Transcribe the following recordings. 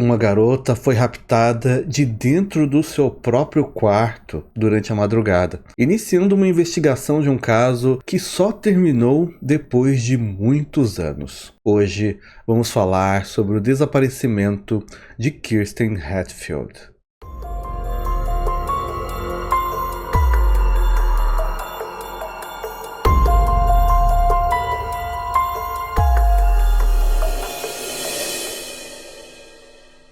Uma garota foi raptada de dentro do seu próprio quarto durante a madrugada, iniciando uma investigação de um caso que só terminou depois de muitos anos. Hoje vamos falar sobre o desaparecimento de Kirsten Hatfield.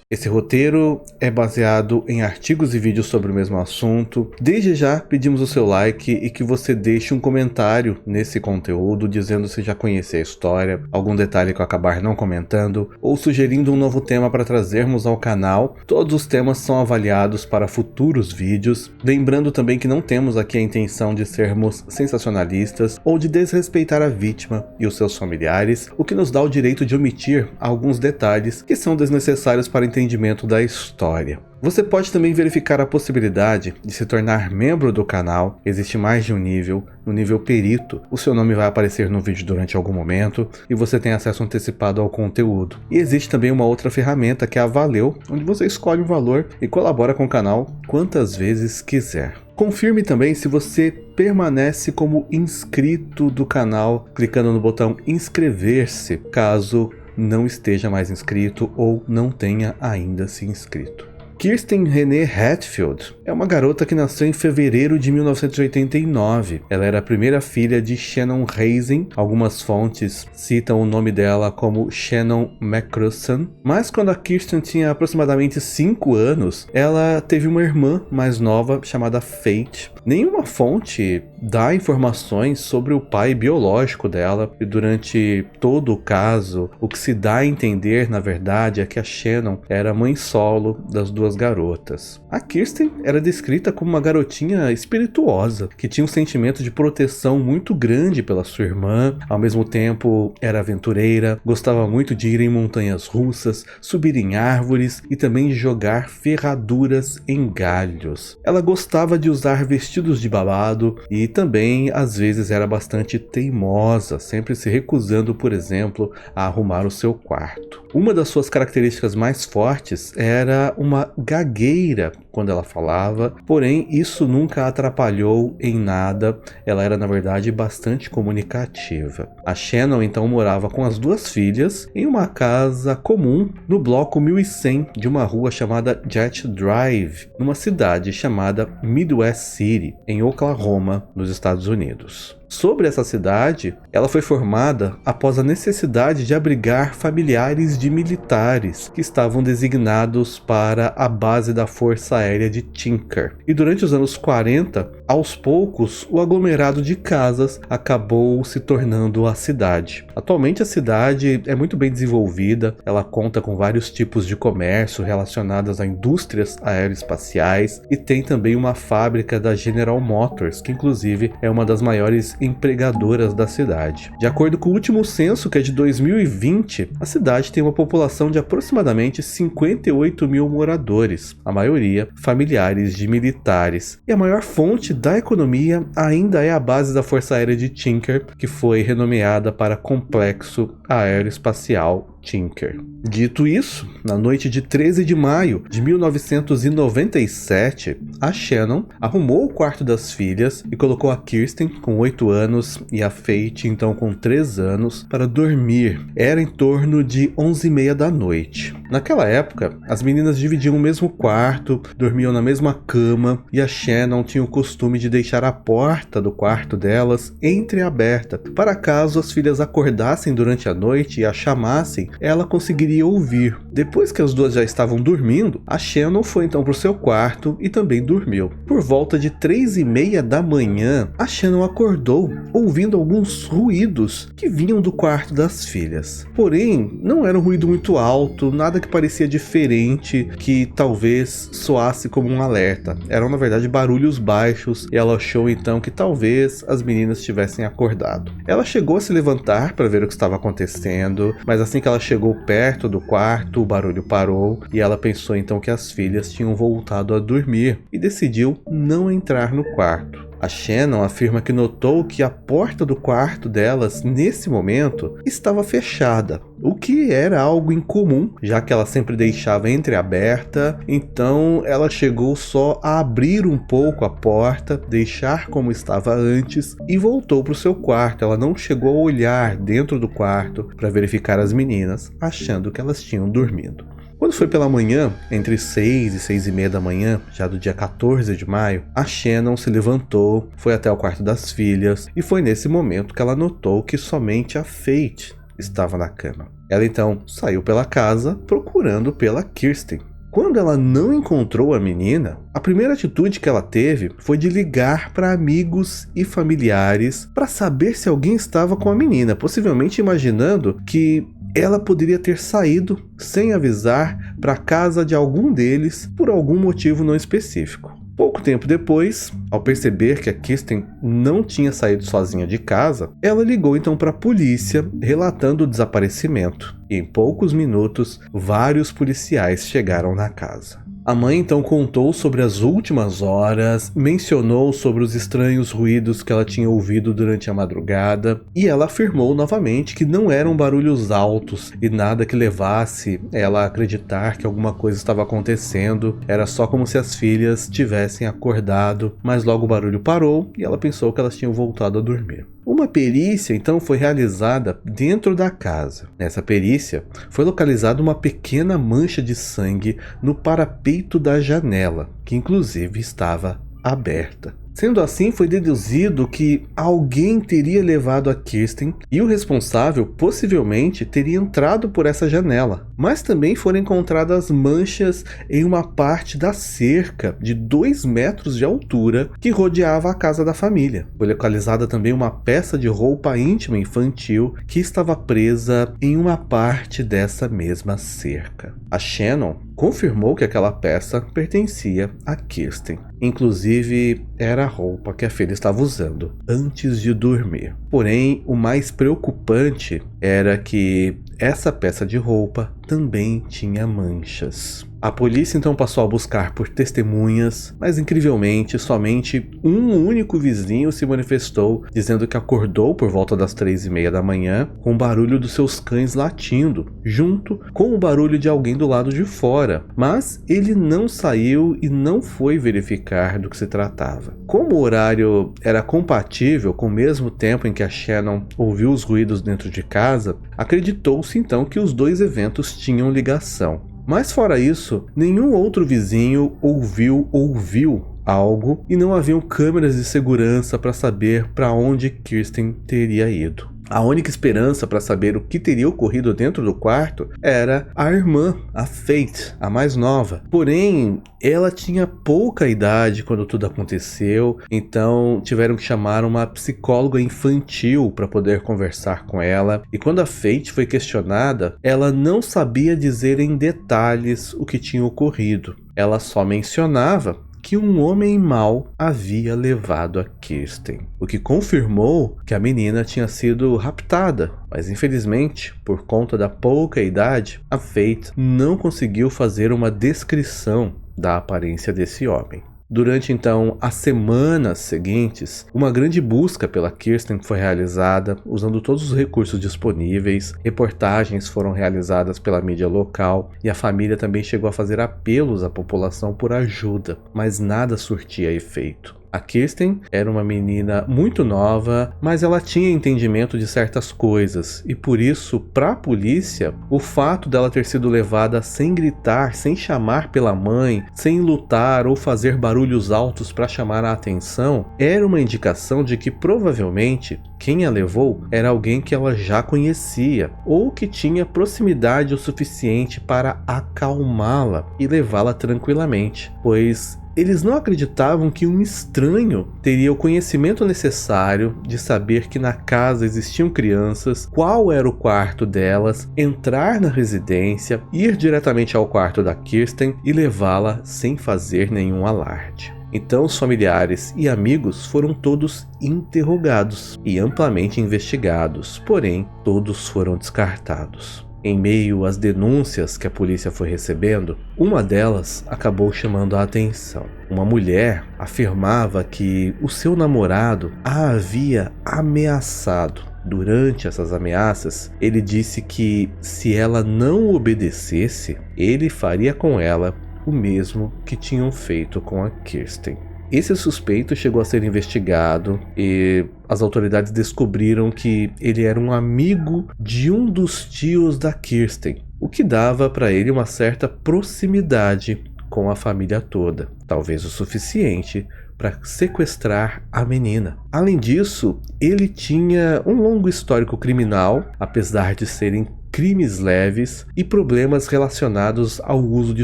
Esse roteiro é baseado em artigos e vídeos sobre o mesmo assunto. Desde já pedimos o seu like e que você deixe um comentário nesse conteúdo dizendo se já conhecia a história, algum detalhe que eu acabar não comentando ou sugerindo um novo tema para trazermos ao canal. Todos os temas são avaliados para futuros vídeos. Lembrando também que não temos aqui a intenção de sermos sensacionalistas ou de desrespeitar a vítima e os seus familiares, o que nos dá o direito de omitir alguns detalhes que são desnecessários para entendimento da história. Você pode também verificar a possibilidade de se tornar membro do canal. Existe mais de um nível. No nível perito, o seu nome vai aparecer no vídeo durante algum momento e você tem acesso antecipado ao conteúdo. E existe também uma outra ferramenta que é a Valeu, onde você escolhe um valor e colabora com o canal quantas vezes quiser. Confirme também se você permanece como inscrito do canal, clicando no botão inscrever-se, caso não esteja mais inscrito ou não tenha ainda se inscrito. Kirsten Renee Hatfield é uma garota que nasceu em fevereiro de 1989. Ela era a primeira filha de Shannon Hazen. Algumas fontes citam o nome dela como Shannon McCrossan, mas quando a Kirsten tinha aproximadamente 5 anos, ela teve uma irmã mais nova chamada Faith. Nenhuma fonte dá informações sobre o pai biológico dela, e durante todo o caso, o que se dá a entender, na verdade, é que a Shannon era mãe solo das duas garotas. A Kirsten era descrita como uma garotinha espirituosa, que tinha um sentimento de proteção muito grande pela sua irmã, ao mesmo tempo era aventureira, gostava muito de ir em montanhas russas, subir em árvores e também de jogar ferraduras em galhos. Ela gostava de usar vestidos de babado e também às vezes era bastante teimosa, sempre se recusando, por exemplo, a arrumar o seu quarto. Uma das suas características mais fortes era uma gagueira quando ela falava, porém isso nunca a atrapalhou em nada. Ela era na verdade bastante comunicativa. A Shannon então morava com as duas filhas em uma casa comum no bloco 1100 de uma rua chamada Jet Drive, numa cidade chamada Midwest City, em Oklahoma, nos Estados Unidos. Sobre essa cidade, ela foi formada após a necessidade de abrigar familiares de militares que estavam designados para a base da Força Aérea de Tinker. E durante os anos 40, aos poucos, o aglomerado de casas acabou se tornando a cidade. Atualmente a cidade é muito bem desenvolvida, ela conta com vários tipos de comércio relacionados a indústrias aeroespaciais e tem também uma fábrica da General Motors, que inclusive é uma das maiores empregadoras da cidade. De acordo com o último censo, que é de 2020, a cidade tem uma população de aproximadamente 58 mil moradores, a maioria familiares de militares. E a maior fonte da economia ainda é a base da Força Aérea de Tinker, que foi renomeada para Complexo Aeroespacial Tinker. Dito isso, na noite de 13 de maio de 1997, a Shannon arrumou o quarto das filhas e colocou a Kirsten, com 8 anos, e a Faith, então com 3 anos, para dormir. Era em torno de 11h30 da noite. Naquela época, as meninas dividiam o mesmo quarto, dormiam na mesma cama, e a Shannon tinha o costume de deixar a porta do quarto delas entreaberta, para caso as filhas acordassem durante a noite e a chamassem, ela conseguiria ouvir. Depois que as duas já estavam dormindo, a Shannon foi então para o seu quarto e também dormiu. Por volta de 3h30 da manhã, a Shannon acordou ouvindo alguns ruídos que vinham do quarto das filhas. Porém, não era um ruído muito alto, nada que parecia diferente, que talvez soasse como um alerta. Eram na verdade barulhos baixos e ela achou então que talvez as meninas tivessem acordado. Ela chegou a se levantar para ver o que estava acontecendo, mas assim que ela chegou perto do quarto, o barulho parou e ela pensou então que as filhas tinham voltado a dormir e decidiu não entrar no quarto. A Shannon afirma que notou que a porta do quarto delas, nesse momento, estava fechada, o que era algo incomum, já que ela sempre deixava entreaberta. Então ela chegou só a abrir um pouco a porta, deixar como estava antes e voltou para o seu quarto. Ela não chegou a olhar dentro do quarto para verificar as meninas, achando que elas tinham dormido. Quando foi pela manhã, entre 6 e 6 e meia da manhã, já do dia 14 de maio, a Shannon se levantou, foi até o quarto das filhas e foi nesse momento que ela notou que somente a Faith estava na cama. Ela então saiu pela casa procurando pela Kirsten. Quando ela não encontrou a menina, a primeira atitude que ela teve foi de ligar para amigos e familiares para saber se alguém estava com a menina, possivelmente imaginando que ela poderia ter saído sem avisar para a casa de algum deles por algum motivo não específico. Pouco tempo depois, ao perceber que a Kirsten não tinha saído sozinha de casa, ela ligou então para a polícia relatando o desaparecimento. E em poucos minutos, vários policiais chegaram na casa. A mãe então contou sobre as últimas horas, mencionou sobre os estranhos ruídos que ela tinha ouvido durante a madrugada e ela afirmou novamente que não eram barulhos altos e nada que levasse ela a acreditar que alguma coisa estava acontecendo. Era só como se as filhas tivessem acordado, mas logo o barulho parou e ela pensou que elas tinham voltado a dormir. Uma perícia então foi realizada dentro da casa. Nessa perícia foi localizada uma pequena mancha de sangue no parapeito da janela, que inclusive estava aberta. Sendo assim, foi deduzido que alguém teria levado a Kirsten e o responsável possivelmente teria entrado por essa janela. Mas também foram encontradas manchas em uma parte da cerca de 2 metros de altura que rodeava a casa da família. Foi localizada também uma peça de roupa íntima infantil que estava presa em uma parte dessa mesma cerca. A Shannon confirmou que aquela peça pertencia a Kirsten. Inclusive, era a roupa que a filha estava usando antes de dormir. Porém, o mais preocupante era que essa peça de roupa também tinha manchas. A polícia então passou a buscar por testemunhas, mas incrivelmente somente um único vizinho se manifestou, dizendo que acordou por volta das 3h30 da manhã com o barulho dos seus cães latindo, junto com o barulho de alguém do lado de fora, mas ele não saiu e não foi verificar do que se tratava. Como o horário era compatível com o mesmo tempo em que a Shannon ouviu os ruídos dentro de casa, acreditou-se então que os dois eventos tinham ligação. Mas fora isso, nenhum outro vizinho ouviu algo e não haviam câmeras de segurança para saber para onde Kirsten teria ido. A única esperança para saber o que teria ocorrido dentro do quarto era a irmã, a Faith, a mais nova. Porém, ela tinha pouca idade quando tudo aconteceu, então tiveram que chamar uma psicóloga infantil para poder conversar com ela. E quando a Faith foi questionada, ela não sabia dizer em detalhes o que tinha ocorrido. Ela só mencionava que um homem mau havia levado a Kirsten, o que confirmou que a menina tinha sido raptada, mas infelizmente, por conta da pouca idade, a Faith não conseguiu fazer uma descrição da aparência desse homem. Durante então as semanas seguintes, uma grande busca pela Kirsten foi realizada, usando todos os recursos disponíveis. Reportagens foram realizadas pela mídia local e a família também chegou a fazer apelos à população por ajuda, mas nada surtia efeito. A Kirsten era uma menina muito nova, mas ela tinha entendimento de certas coisas e por isso, para a polícia, o fato dela ter sido levada sem gritar, sem chamar pela mãe, sem lutar ou fazer barulhos altos para chamar a atenção, era uma indicação de que provavelmente quem a levou era alguém que ela já conhecia ou que tinha proximidade o suficiente para acalmá-la e levá-la tranquilamente, pois eles não acreditavam que um estranho teria o conhecimento necessário de saber que na casa existiam crianças, qual era o quarto delas, entrar na residência, ir diretamente ao quarto da Kirsten e levá-la sem fazer nenhum alarde. Então os familiares e amigos foram todos interrogados e amplamente investigados, porém todos foram descartados. Em meio às denúncias que a polícia foi recebendo, uma delas acabou chamando a atenção. Uma mulher afirmava que o seu namorado a havia ameaçado. Durante essas ameaças, ele disse que se ela não obedecesse, ele faria com ela o mesmo que tinham feito com a Kirsten. Esse suspeito chegou a ser investigado e as autoridades descobriram que ele era um amigo de um dos tios da Kirsten, o que dava para ele uma certa proximidade com a família toda, talvez o suficiente para sequestrar a menina. Além disso, ele tinha um longo histórico criminal, apesar de serem crimes leves e problemas relacionados ao uso de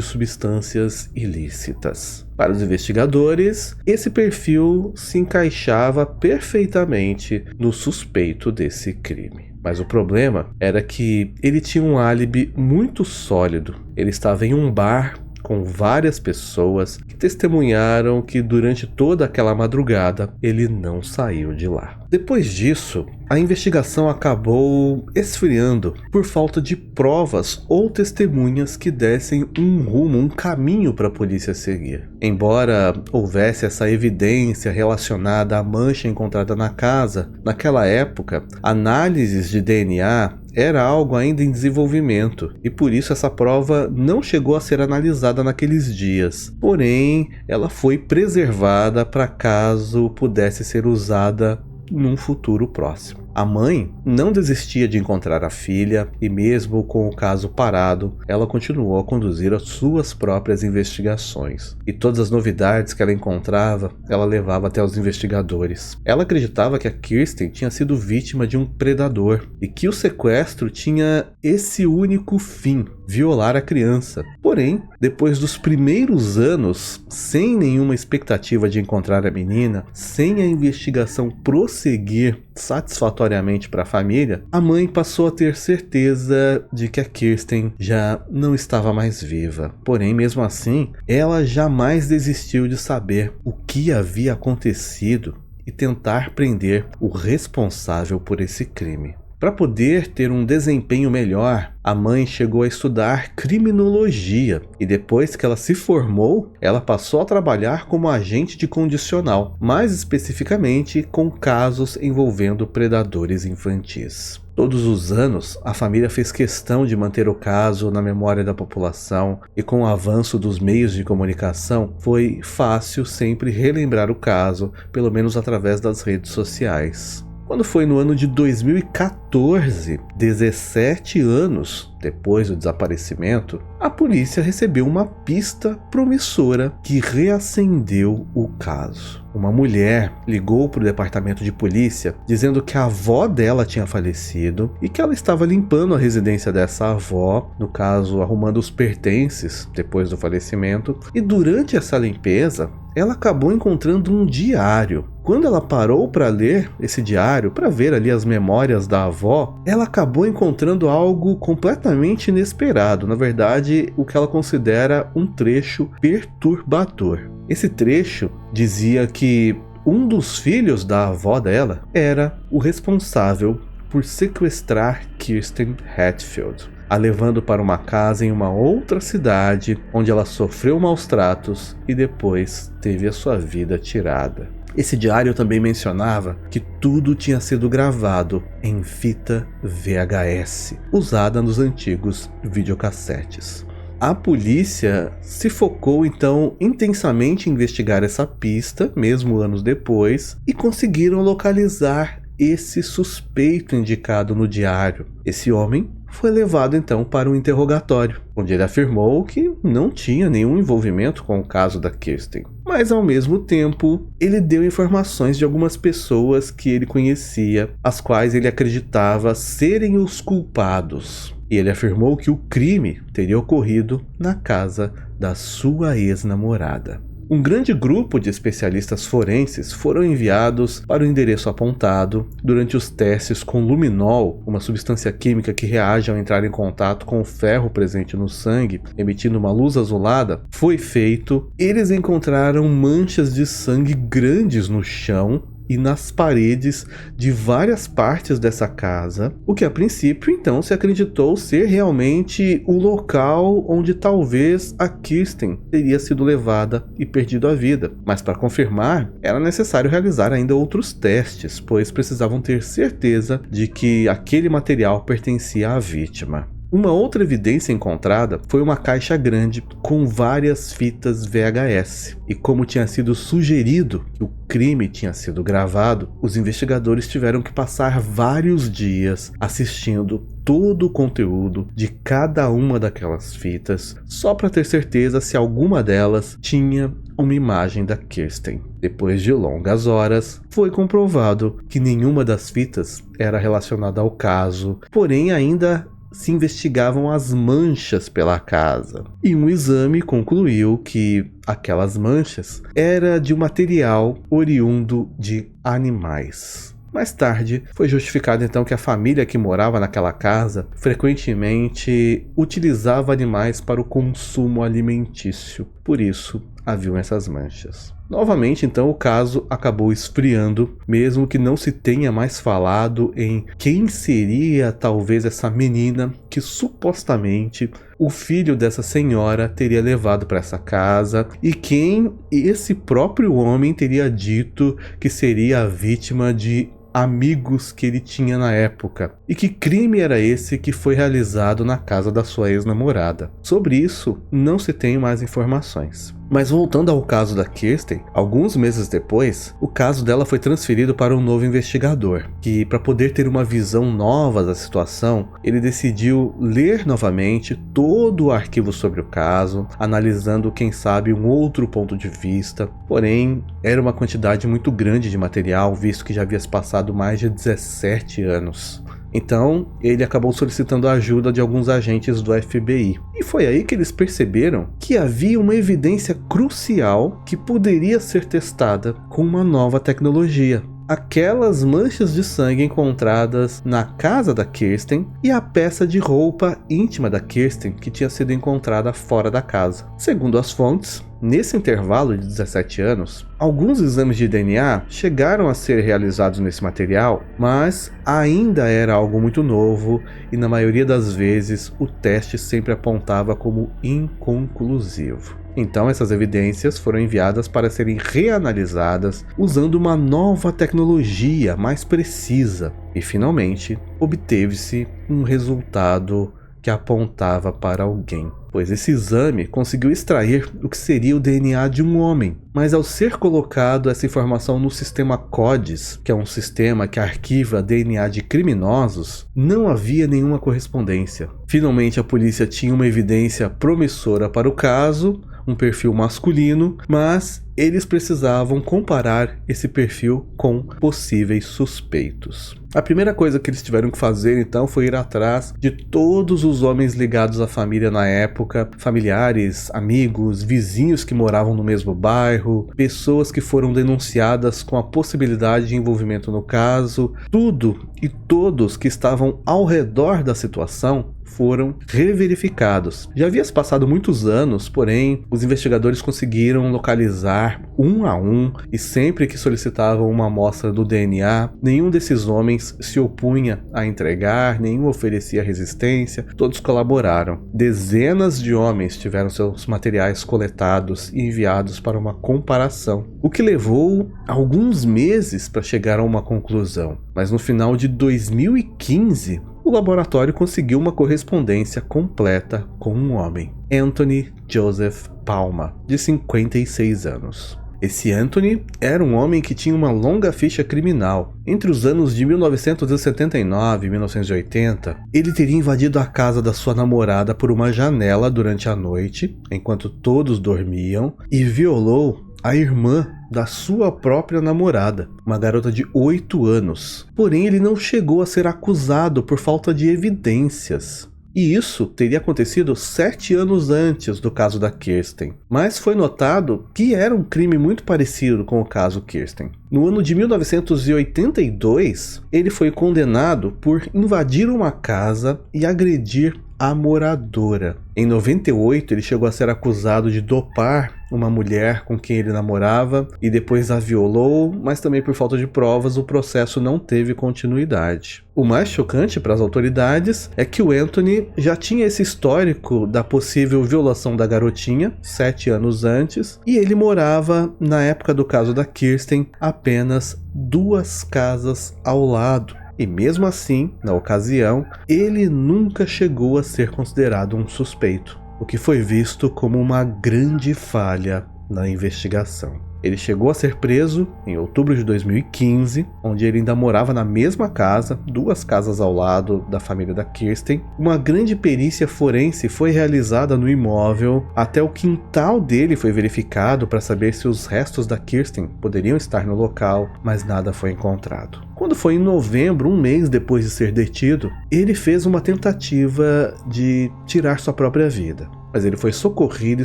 substâncias ilícitas. Para os investigadores, esse perfil se encaixava perfeitamente no suspeito desse crime. Mas o problema era que ele tinha um álibi muito sólido. Ele estava em um bar com várias pessoas que testemunharam que durante toda aquela madrugada ele não saiu de lá. Depois disso, a investigação acabou esfriando por falta de provas ou testemunhas que dessem um rumo, um caminho para a polícia seguir. Embora houvesse essa evidência relacionada à mancha encontrada na casa, naquela época, análises de DNA era algo ainda em desenvolvimento e por isso essa prova não chegou a ser analisada naqueles dias. Porém, ela foi preservada para caso pudesse ser usada num futuro próximo. A mãe não desistia de encontrar a filha e mesmo com o caso parado, ela continuou a conduzir as suas próprias investigações. E todas as novidades que ela encontrava, ela levava até os investigadores. Ela acreditava que a Kirsten tinha sido vítima de um predador e que o sequestro tinha esse único fim: violar a criança. Porém, depois dos primeiros anos, sem nenhuma expectativa de encontrar a menina, sem a investigação prosseguir satisfatoriamente para a família, a mãe passou a ter certeza de que a Kirsten já não estava mais viva. Porém, mesmo assim, ela jamais desistiu de saber o que havia acontecido e tentar prender o responsável por esse crime. Para poder ter um desempenho melhor, a mãe chegou a estudar criminologia e depois que ela se formou, ela passou a trabalhar como agente de condicional, mais especificamente com casos envolvendo predadores infantis. Todos os anos, a família fez questão de manter o caso na memória da população e com o avanço dos meios de comunicação, foi fácil sempre relembrar o caso, pelo menos através das redes sociais. Quando foi no ano de 2014, 17 anos depois do desaparecimento, a polícia recebeu uma pista promissora que reacendeu o caso. Uma mulher ligou para o departamento de polícia dizendo que a avó dela tinha falecido e que ela estava limpando a residência dessa avó, no caso arrumando os pertences depois do falecimento, e durante essa limpeza ela acabou encontrando um diário. Quando ela parou para ler esse diário, para ver ali as memórias da avó, ela acabou encontrando algo completamente inesperado. Na verdade, o que ela considera um trecho perturbador. Esse trecho dizia que um dos filhos da avó dela era o responsável por sequestrar Kirsten Hatfield, a levando para uma casa em uma outra cidade, onde ela sofreu maus tratos e depois teve a sua vida tirada. Esse diário também mencionava que tudo tinha sido gravado em fita VHS, usada nos antigos videocassetes. A polícia se focou então intensamente em investigar essa pista, mesmo anos depois, e conseguiram localizar esse suspeito indicado no diário. Esse homem foi levado então para um interrogatório, onde ele afirmou que não tinha nenhum envolvimento com o caso da Kirsten. Mas ao mesmo tempo, ele deu informações de algumas pessoas que ele conhecia, as quais ele acreditava serem os culpados. E ele afirmou que o crime teria ocorrido na casa da sua ex-namorada. Um grande grupo de especialistas forenses foram enviados para o endereço apontado. Durante os testes com luminol, uma substância química que reage ao entrar em contato com o ferro presente no sangue, emitindo uma luz azulada, foi feito. Eles encontraram manchas de sangue grandes no chão e nas paredes de várias partes dessa casa, o que a princípio então se acreditou ser realmente o local onde talvez a Kirsten teria sido levada e perdido a vida. Mas para confirmar, era necessário realizar ainda outros testes, pois precisavam ter certeza de que aquele material pertencia à vítima. Uma outra evidência encontrada foi uma caixa grande com várias fitas VHS. E como tinha sido sugerido que o crime tinha sido gravado, os investigadores tiveram que passar vários dias assistindo todo o conteúdo de cada uma daquelas fitas, só para ter certeza se alguma delas tinha uma imagem da Kirsten. Depois de longas horas, foi comprovado que nenhuma das fitas era relacionada ao caso, porém ainda se investigavam as manchas pela casa. E um exame concluiu que aquelas manchas eram de um material oriundo de animais. Mais tarde, foi justificado então que a família que morava naquela casa frequentemente utilizava animais para o consumo alimentício. Por isso, haviam essas manchas. Novamente, então, o caso acabou esfriando, mesmo que não se tenha mais falado em quem seria talvez essa menina que supostamente o filho dessa senhora teria levado para essa casa e quem esse próprio homem teria dito que seria a vítima de amigos que ele tinha na época. E que crime era esse que foi realizado na casa da sua ex-namorada? Sobre isso, não se tem mais informações. Mas voltando ao caso da Kirsten, alguns meses depois, o caso dela foi transferido para um novo investigador, que, para poder ter uma visão nova da situação, ele decidiu ler novamente todo o arquivo sobre o caso, analisando, quem sabe, um outro ponto de vista. Porém, era uma quantidade muito grande de material, visto que já havia se passado mais de 17 anos. Então, ele acabou solicitando a ajuda de alguns agentes do FBI. E foi aí que eles perceberam que havia uma evidência crucial que poderia ser testada com uma nova tecnologia. Aquelas manchas de sangue encontradas na casa da Kirsten e a peça de roupa íntima da Kirsten que tinha sido encontrada fora da casa. Segundo as fontes, nesse intervalo de 17 anos, alguns exames de DNA chegaram a ser realizados nesse material, mas ainda era algo muito novo e na maioria das vezes o teste sempre apontava como inconclusivo. Então essas evidências foram enviadas para serem reanalisadas usando uma nova tecnologia mais precisa e finalmente obteve-se um resultado que apontava para alguém, pois esse exame conseguiu extrair o que seria o DNA de um homem, mas ao ser colocado essa informação no sistema CODES, que é um sistema que arquiva DNA de criminosos, não havia nenhuma correspondência. Finalmente a polícia tinha uma evidência promissora para o caso, um perfil masculino, mas eles precisavam comparar esse perfil com possíveis suspeitos. A primeira coisa que eles tiveram que fazer então foi ir atrás de todos os homens ligados à família na época, familiares, amigos, vizinhos que moravam no mesmo bairro, pessoas que foram denunciadas com a possibilidade de envolvimento no caso, tudo e todos que estavam ao redor da situação foram reverificados. Já havia se passado muitos anos, porém, os investigadores conseguiram localizar um a um e sempre que solicitavam uma amostra do DNA, nenhum desses homens se opunha a entregar, nenhum oferecia resistência, todos colaboraram. Dezenas de homens tiveram seus materiais coletados e enviados para uma comparação, o que levou alguns meses para chegar a uma conclusão. Mas no final de 2015, o laboratório conseguiu uma correspondência completa com um homem, Anthony Joseph Palma, de 56 anos. Esse Anthony era um homem que tinha uma longa ficha criminal. Entre os anos de 1979 e 1980, ele teria invadido a casa da sua namorada por uma janela durante a noite, enquanto todos dormiam, e violou a irmã da sua própria namorada, uma garota de 8 anos. Porém, ele não chegou a ser acusado por falta de evidências. E isso teria acontecido 7 anos antes do caso da Kirsten. Mas foi notado que era um crime muito parecido com o caso Kirsten. No ano de 1982, ele foi condenado por invadir uma casa e agredir a moradora. Em 98, ele chegou a ser acusado de dopar uma mulher com quem ele namorava e depois a violou, mas também por falta de provas o processo não teve continuidade. O mais chocante para as autoridades é que o Anthony já tinha esse histórico da possível violação da garotinha 7 anos antes, e ele morava, na época do caso da Kirsten, apenas 2 casas ao lado. E mesmo assim, na ocasião, ele nunca chegou a ser considerado um suspeito, o que foi visto como uma grande falha na investigação. Ele chegou a ser preso em outubro de 2015, onde ele ainda morava na mesma casa, 2 casas ao lado da família da Kirsten. Uma grande perícia forense foi realizada no imóvel, até o quintal dele foi verificado para saber se os restos da Kirsten poderiam estar no local, mas nada foi encontrado. Quando foi em novembro, um mês depois de ser detido, ele fez uma tentativa de tirar sua própria vida, mas ele foi socorrido e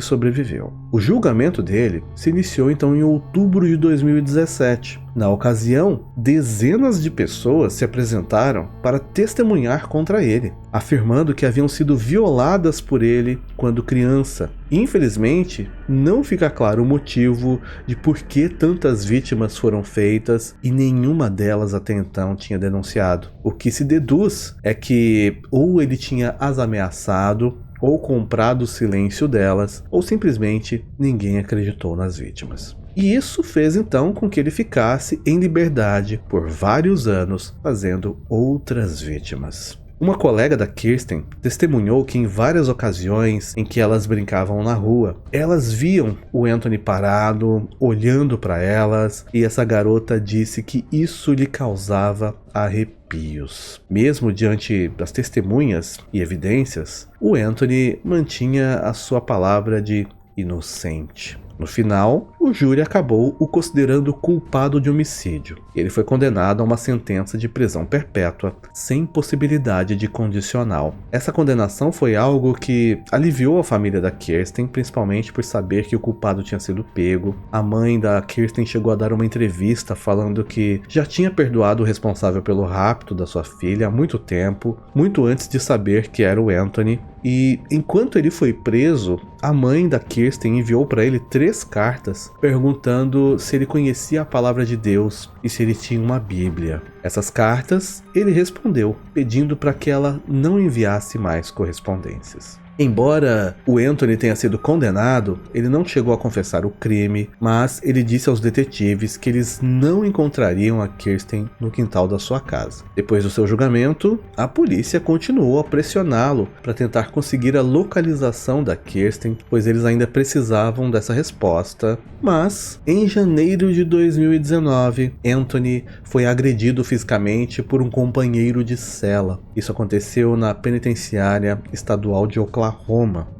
sobreviveu. O julgamento dele se iniciou então em outubro de 2017. Na ocasião, dezenas de pessoas se apresentaram para testemunhar contra ele, afirmando que haviam sido violadas por ele quando criança. Infelizmente, não fica claro o motivo de por que tantas vítimas foram feitas e nenhuma delas até então tinha denunciado. O que se deduz é que ou ele tinha as ameaçado, ou comprado o silêncio delas, ou simplesmente ninguém acreditou nas vítimas. E isso fez então com que ele ficasse em liberdade por vários anos, fazendo outras vítimas. Uma colega da Kirsten testemunhou que em várias ocasiões em que elas brincavam na rua, elas viam o Anthony parado, olhando para elas, e essa garota disse que isso lhe causava arrepios. Mesmo diante das testemunhas e evidências, o Anthony mantinha a sua palavra de inocente. No final, o júri acabou o considerando culpado de homicídio. Ele foi condenado a uma sentença de prisão perpétua, sem possibilidade de condicional. Essa condenação foi algo que aliviou a família da Kirsten, principalmente por saber que o culpado tinha sido pego. A mãe da Kirsten chegou a dar uma entrevista falando que já tinha perdoado o responsável pelo rapto da sua filha há muito tempo, muito antes de saber que era o Anthony. E enquanto ele foi preso, a mãe da Kirsten enviou para ele 3 cartas perguntando se ele conhecia a palavra de Deus e se ele tinha uma Bíblia. Essas cartas ele respondeu, pedindo para que ela não enviasse mais correspondências. Embora o Anthony tenha sido condenado, ele não chegou a confessar o crime, mas ele disse aos detetives que eles não encontrariam a Kirsten no quintal da sua casa. Depois do seu julgamento, a polícia continuou a pressioná-lo para tentar conseguir a localização da Kirsten, pois eles ainda precisavam dessa resposta. Mas, em janeiro de 2019, Anthony foi agredido fisicamente por um companheiro de cela. Isso aconteceu na penitenciária estadual de Oklahoma,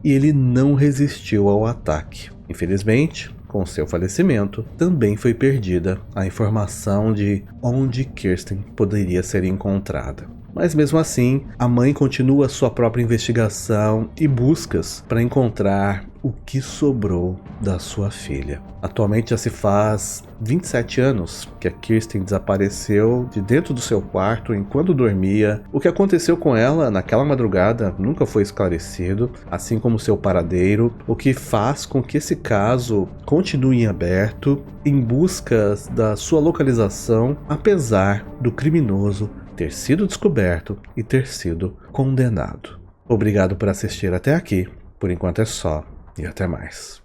e ele não resistiu ao ataque. Infelizmente, com seu falecimento, também foi perdida a informação de onde Kirsten poderia ser encontrada. Mas mesmo assim, a mãe continua sua própria investigação e buscas para encontrar o que sobrou da sua filha. Atualmente já se faz 27 anos que a Kirsten desapareceu de dentro do seu quarto enquanto dormia. O que aconteceu com ela naquela madrugada nunca foi esclarecido, assim como seu paradeiro, o que faz com que esse caso continue em aberto em busca da sua localização, apesar do criminoso ter sido descoberto e ter sido condenado. Obrigado por assistir até aqui. Por enquanto é só, e até mais.